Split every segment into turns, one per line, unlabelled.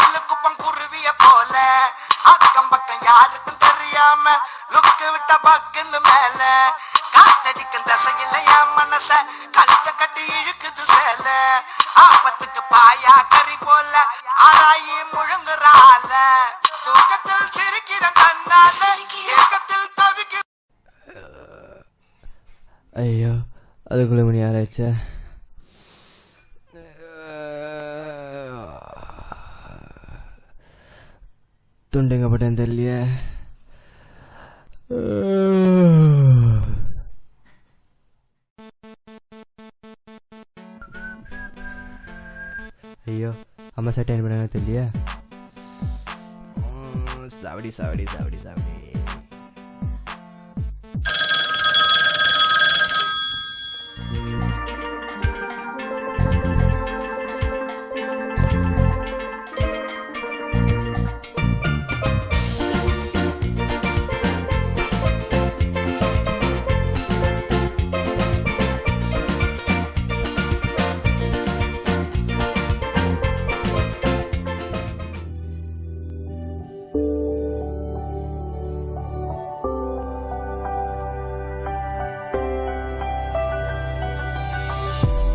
குயிலு குப்பம் குருவிய போல அக்கம் பக்கம் யாருக்கும் தெரியாம லுக்கு விட்ட பக்குன்னு மேல காத்தடிக்கும் தசையில என் மனச கழுத்த கட்டி இழுக்குது சேல ஆபத்துக்கு பாயா கறி போல ஆராயி முழுங்குறால தூக்கத்தில் சிரிக்கிற கண்ணால ஏக்கத்தில் தவிக்கிற.
ஐயோ அதுக்குள்ள மணி ஆராய்ச்சா. துண்டுங்க பட்டேன் தெரியலையே. ஐயோ அம்மா சட்டை என்ன பண்ணாங்க தெரியலையே. சாவடி சாவடி சாவடி சாவடி.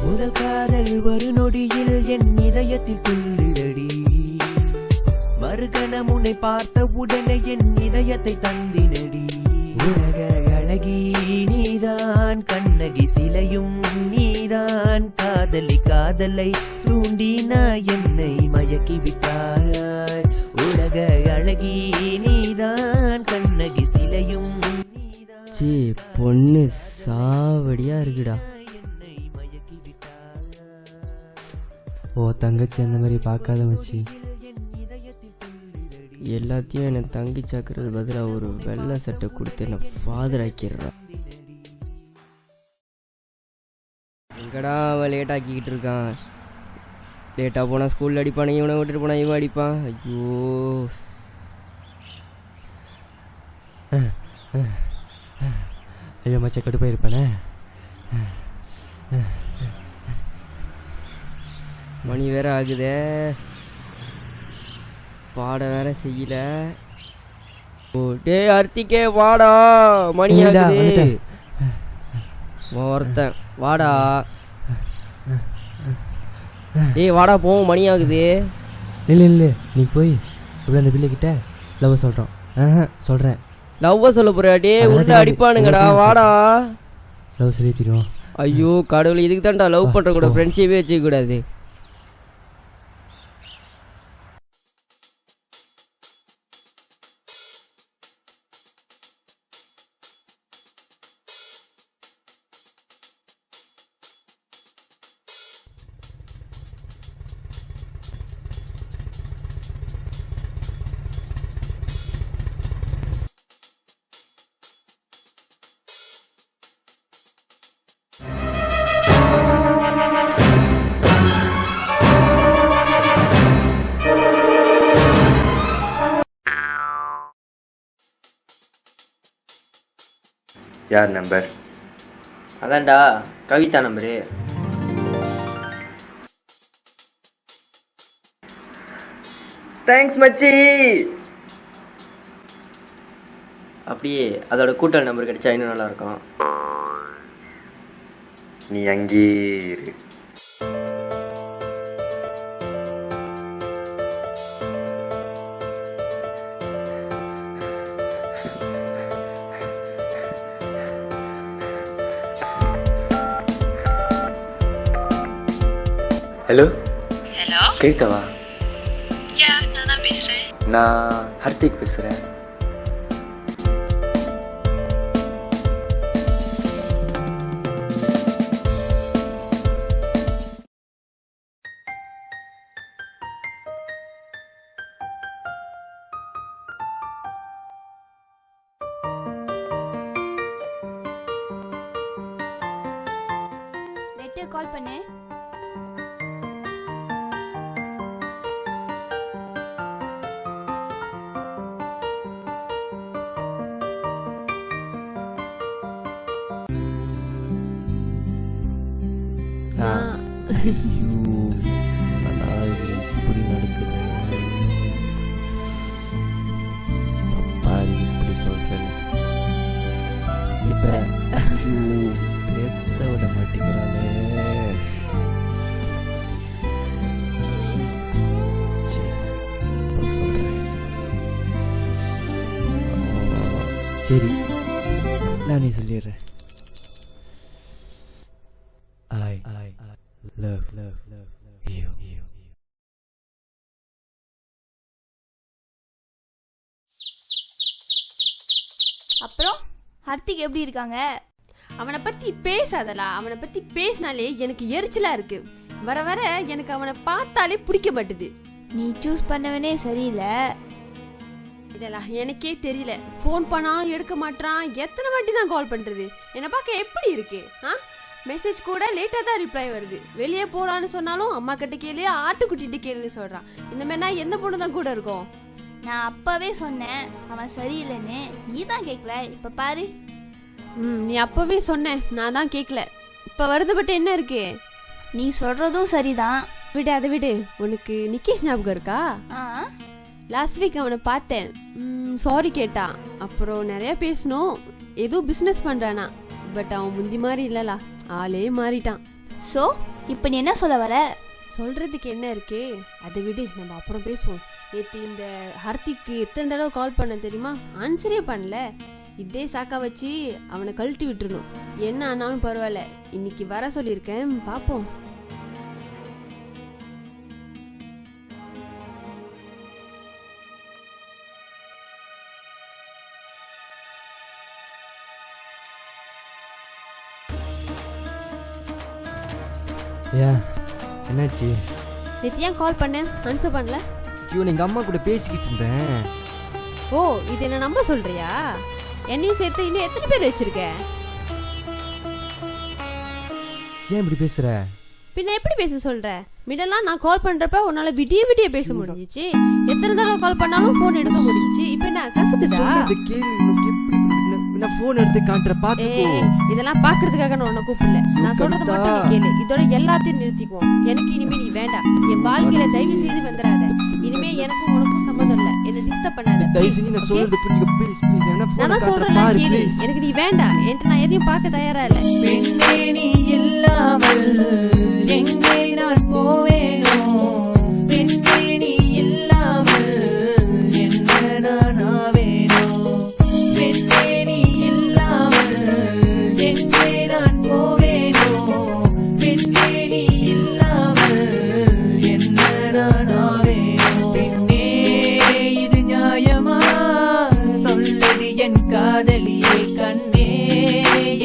முதல் காதல் ஒரு நொடியில் என் இதயத்தில் துள்ளிடடி. மறுகணம் உன்னை பார்த்த உடனே என் இதயத்தை தந்தினடி. உலக அழகி நீதான், கண்ணகி சிலையும் நீதான். காதலி காதலை தூண்டினா என்னை மயக்கி விட்டாய். உலக அழகி நீதான், கண்ணகி சிலையும் நீதான்.
சீ பொண்ணு சாவடியா இருக்குடா. ஓ தங்கச்சி அந்த மாதிரி பார்க்காத மச்சி. எல்லாத்தையும் என்னை தங்கி சாக்குறது பதிலாக ஒரு வெள்ளை சட்டை கொடுத்து என்னை ஃபாதர் ஆக்கிடுறான். எங்கடா அவன் லேட் ஆக்கிக்கிட்டு இருக்கான். லேட்டாக போனால் ஸ்கூலில் அடிப்பான், இவனை விட்டுட்டு போனால் இவன் அடிப்பான். ஐயோ ஐயோ மச்சா கடுப்பாக இருப்பானே. மணி வேற ஆகுதே, பாட வேற செய்யல. ஓ டே அர்த்திக்கே வாடா, மணி ஆகுது. ஒருத்தன் வாடா, டேய் வாடா போவோம், மணி ஆகுது.
இல்லை இல்லை நீ போய் இப்படி அந்த பிள்ளைகிட்ட லவ் சொல்கிறோம். சொல்கிறேன்.
லவ்வ சொல்ல போறியா? டே உள்ள அடிப்பானுங்கடா, வாடா.
லவ் சொல்லி தருவோம்.
ஐயோ கடவுள், இதுக்கு தான்டா லவ் பண்ணுற கூட ஃப்ரெண்ட்ஷிப்பே வச்சுக்க கூடாது.
யார் நம்பர்?
அதான்டா கவிதா நம்பரு.
தேங்க்ஸ் மச்சி.
அப்படியே அதோட கூட்டல் நம்பர் கிடைச்சா இன்னும் நல்லா இருக்கும்.
நீ அங்கே இரு. Hello
hello
கவிதாவா?
யா நான் தான் பேசுறேன்.
நான் ஹர்திக் பேசுகிறேன்.
லெட்டர் கால் பண்ணு.
இப்படி நடக்குது. பேச விட மாட்டேங்கிறானே. சரி, இப்ப சொல்றேன்.
சரி நானே சொல்லிடுறேன். I love you.
அப்புறம் ஹர்த்திக் எப்படி இருக்காங்க?
அவனை பத்தி பேசாதலா. அவனை பத்தி பேசினாலே எனக்கு எரிச்சலா இருக்கு. வர வர எனக்கு அவனை பார்த்தாலே பிடிக்க மாட்டுது.
நீ சூஸ் பண்ணவனே சரியில்லை.
இதெல்லாம் எனக்கே தெரியல. ஃபோன் பண்ணாலும் எடுக்க மாட்டான். எத்தனை வாட்டி தான் கால் பண்றது? என்னை பார்க்க எப்படி இருக்கு? மெசேஜ் கூட லேட்டாக தான் ரிப்ளை வருது. வெளியே போகலான்னு சொன்னாலும் அம்மா கிட்ட கேளு, ஆட்டுக்குட்டிட்டு கேளுன்னு சொல்கிறான். இந்த மாதிரினா எந்த பொண்ணு தான் கூட இருக்கும்?
நான் அப்பவே சொன்னேன் அவன் சரியில்லைன்னு. நீ தான் கேட்கல. இப்போ பாரு.
நீ அப்பவே சொன்னேன், நான் தான் கேட்கல. இப்போ வருதுபட்டு என்ன இருக்கு?
நீ சொல்றதும் சரிதான்.
விடு, அதை விடு. உனக்கு நிக்கேஷ் ஞாபகம் இருக்கா? லாஸ்ட் வீக் அவனை பார்த்தேன். சாரி கேட்டான். அப்புறம் நிறைய பேசணும். ஏதோ பிஸ்னஸ் பண்ணுறானா. பட் அவன் முந்தி மாதிரி இல்லலா, ஆளே மாறிட்டான்.
ஸோ இப்போ நீ என்ன சொல்ல வர?
சொல்கிறதுக்கு என்ன இருக்கு? அதை விடு, நம்ம அப்புறம் பேசுவோம். நேற்று இந்த ஹர்த்திக்கு எத்தனை தடவை கால் பண்ண தெரியுமா? ஆன்சரே பண்ணல. இதே சாக்கா வச்சு அவனை கழட்டி விட்டுருணும். என்ன ஆனாலும் பரவாயில்ல. இன்னைக்கு வர சொல்லியிருக்கேன், பார்ப்போம்.
என்னாச்சு?
நேற்று ஏன் கால் பண்ணேன், ஆன்சர் பண்ணல?
இவன் எங்கள் அம்மா கூட பேசிக்கிட்டு இருந்தேன்.
ஓ, இது என்ன நம்ப சொல்றியா? என்னையும் சேர்த்து இன்னும் எத்தனை பேர் வச்சிருக்க?
ஏன் இப்படி பேசுற?
பின்ன எப்படி பேச சொல்ற? மிடெல்லாம் நான் கால் பண்றப்ப உன்னால விடிய விடிய பேச முடிஞ்சிச்சு. எத்தனை தடவை கால் பண்ணாலும் போன் எடுக்க முடிஞ்சிச்சு. இப்ப என்ன கசக்குதா?
நான் போன் எடுத்து காட்டுற பாத்துக்கோ.
இதெல்லாம் பாக்குறதுக்காக நான் உன்னை கூப்பிடல. நான் சொல்றது மட்டும் நீ கேளு. இதோட எல்லாத்தையும் நிறுத்திக்குவோம். எனக்கு இனிமே நீ வேண்டாம். என் வாழ்க்கையில தயவு செய்து வந்துடாத. இனிமே எனக்கும் உனக்கும் சம்மந்தம் இல்ல. என்ன டிஸ்டர்ப் பண்ணாத.
தயவு செஞ்சு நான் சொல்றது புரிஞ்சுக்க ப்ளீஸ் ப்ளீஸ்.
நான் சொல்றேன் கேளு. எனக்கு நீ வேண்டாம். என்கிட்ட நான் எதையும் பார்க்க தயாரா இல்ல.
பெண்ணே நீ இல்லாமல் எங்கே நான் போவேனோ? பெண்ணே நீ இல்லாமல் என்ன நான் ஆவேனோ? பெண்ணே நீ இல்லாமல் எங்கே நான் போவேனோ? பெண்ணே நீ இல்லாமல் என்ன நான் ஆவேனோ? பெண்ணே இது நியாயமா? சொல்லடி என் காதலியே கண்ணே.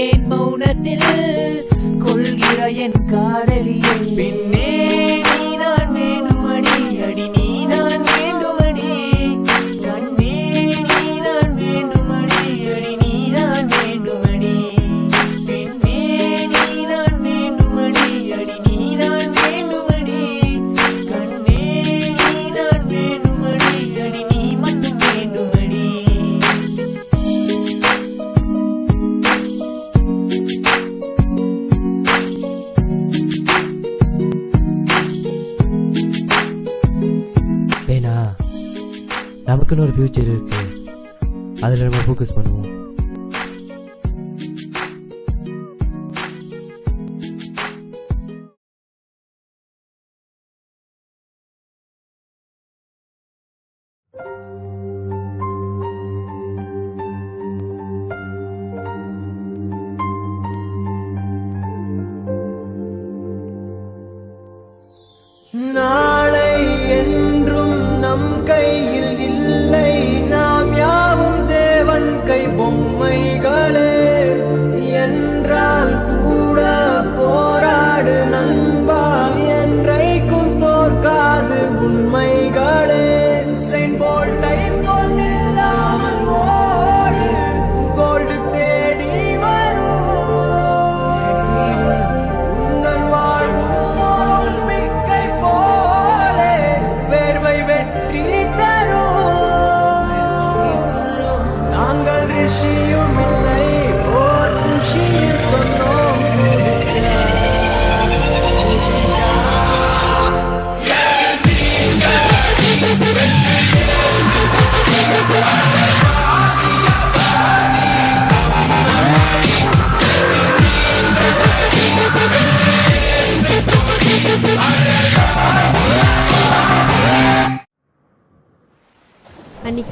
என் மௌனத்தில் கொள்கிற என் காதலியே. பெண்ணே நீதான் வேண்டுமடி, அடி நீதான் வேண்டுமடி. கண்ணே நீதான் வேண்டுமடி, அடி நீதான் வேண்டுமடி. பெண்ணே நீதான் வேண்டுமடி, அடி நீதான் வேண்டுமடி. கண்ணே நீதான் வேண்டுமடி, அடி நீ மட்டும் வேண்டுமடி.
வேணா, நமக்குன்னு ஒரு ஃபியூச்சர் இருக்கு. அதில் நம்ம ஃபோக்கஸ் பண்ணுவோம்.
நாளை என்றும் நம் கையில் இல்லை. நாம் யாவும் தேவன் கை பொம்மைகளே. என்றால் கூட போராடு நண்பா, என்றைக்கும் தோற்காது உண்மைகளே. செயின் போல்ட்டை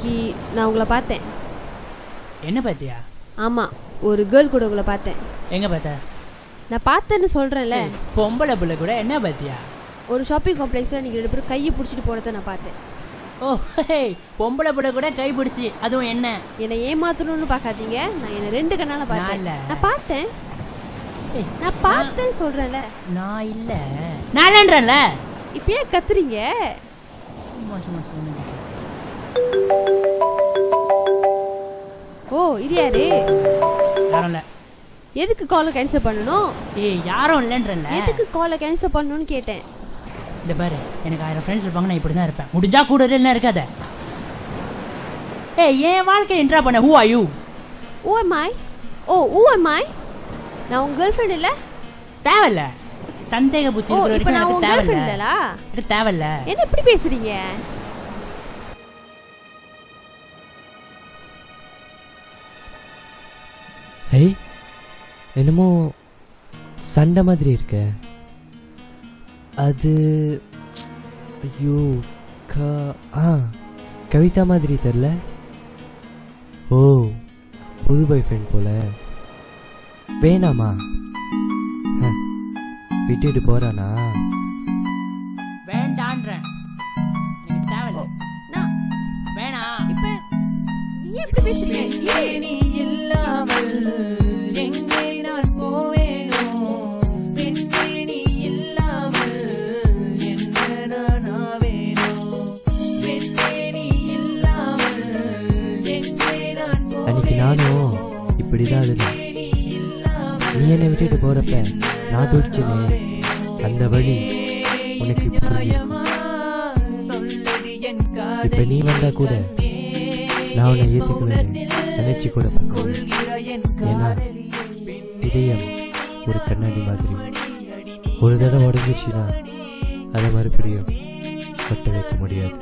அன்னைக்கு நான் உங்களை பார்த்தேன்.
என்ன பார்த்தியா?
ஆமாம், ஒரு கேர்ள் கூட உங்களை பார்த்தேன்.
எங்கே பார்த்த?
நான் பார்த்தேன்னு சொல்கிறேன்ல.
பொம்பளை பிள்ளை கூட என்ன பார்த்தியா?
ஒரு ஷாப்பிங் காம்ப்ளெக்ஸில் நீங்கள் 2 பேரும் கையை பிடிச்சிட்டு போனதை நான் பார்த்தேன்.
ஓ ஹே, பொம்பளை பிள்ளை கூட கை பிடிச்சி, அதுவும் என்ன?
என்னை ஏமாத்தணும்னு பார்க்காதீங்க. நான் என்னை 2 கண்ணால் பார்த்தேன். நான் பார்த்தேன், நான் பார்த்தேன்னு சொல்கிறேன்ல.
நான் இல்லை, நான் இல்லைன்றேன்ல.
இப்போ ஏன் கத்துறீங்க?
சும்மா சும்மா சொன்னீங்க.
ஓ, இது யாரு?
யாரும் இல்லை.
எதுக்கு காலை கேன்சல் பண்ணணும்?
யாரும் இல்லைன்றல.
எதுக்கு காலை கேன்சல் பண்ணணும்னு கேட்டேன்.
இந்த பாரு, எனக்கு 1000 ஃப்ரெண்ட்ஸ் இருப்பாங்க, நான் இப்படி தான் இருப்பேன். முடிஞ்சா கூட இல்லைன்னா இருக்காத. என் வாழ்க்கை என்ட்ரா பண்ண. Who are you?
Who am I? Oh, who am I? நான் உங்க கேர்ள் ஃப்ரெண்ட் இல்லை.
தேவையில்ல, சந்தேக புத்தி இருக்கிற வரைக்கும் எனக்கு தேவையில்ல. எனக்கு தேவையில்ல.
என்ன இப்படி பேசுறீங்க?
ஹே, என்னமோ சண்டை மாதிரி இருக்க. அது ஐயோ கவிதா மாதிரி தெரில. ஓ, புது பாய் ஃப்ரெண்ட் போல. வேணாமா? விட்டுட்டு போறானா?
வேண்டான்றேன், எனக்கு தேவையில்ல. வேணாம்.
இப்ப நீ எப்படி பேசுறீங்க?
நீ இல்லாமல் எங்கே நான் போவேனோ, பெண்ணே நீ இல்லாமல் என்ன நான் ஆவேனோ, பெண்ணே நீ இல்லாமல் எங்கே நான் போவேனோ.
அன்னைக்கு நானும் இப்படிதான் இருந்தேன். நீ என்னை விட்டுட்டு போறப்ப நான் துடிச்சேனே, அந்த வழி உனக்கு இப்ப நீ வந்தா கூட நான் உன்னை ஏத்துக்குவேன் நினைச்சு கூட பார்க்க. ஏன்னா இதயம் ஒரு கண்ணாடி மாதிரி, ஒரு தடவை உடஞ்சிருச்சுன்னா அதை மறுபடியும் ஒட்ட வைக்க முடியாது.